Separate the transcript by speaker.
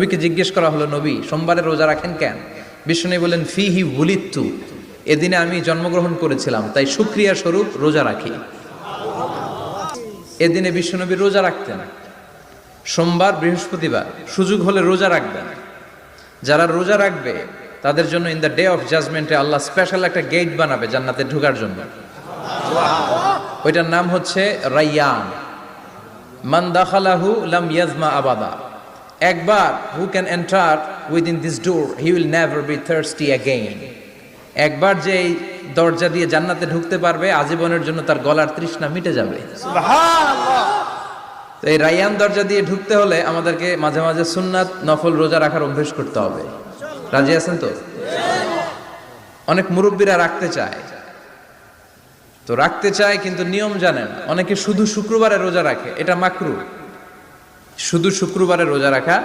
Speaker 1: নবীকে জিজ্ঞেস করা হলো, নবী সোমবারে রোজা রাখেন কেন? বিষ্ণু বলেন, ফিহি বুলিত্তু, এদিনে আমি জন্মগ্রহণ করেছিলাম, তাই শুকরিয়া স্বরূপ রোজা রাখি। এদিনে বিশ্বনবী রোজা রাখতেন, সোমবার বৃহস্পতিবার সুযোগ হলে রোজা রাখবেন। যারা রোজা রাখবে তাদের জন্য ইন দ্য ডে অফ জাজমেন্টে আল্লাহ স্পেশাল একটা গেট বানাবে জান্নাতে ঢোকার জন্য। ওইটার নাম হচ্ছে রাইয়ান। মান দাখালাহু লাম ইয়াজমা আবাদা। একবার who can enter within this door he will never be thirsty again. একবার যে এই দরজা দিয়ে জান্নাতে ঢুকতে পারবে আজীবনের জন্য তার গলার তৃষ্ণা মিটে যাবে। সুবহানাল্লাহ। তো এই রাইয়ান দরজা দিয়ে ঢুকতে হলে আমাদেরকে মাঝে মাঝে সুন্নাত নফল রোজা রাখার অভ্যেস করতে হবে। রাজি আছেন তো? অনেক মুরব্বীরা রাখতে চায়, তো রাখতে চায় কিন্তু নিয়ম জানে না। অনেকে শুধু শুক্রবারে রোজা রাখে, এটা মাকরু। শুধু শুক্রবারে রোজা রাখা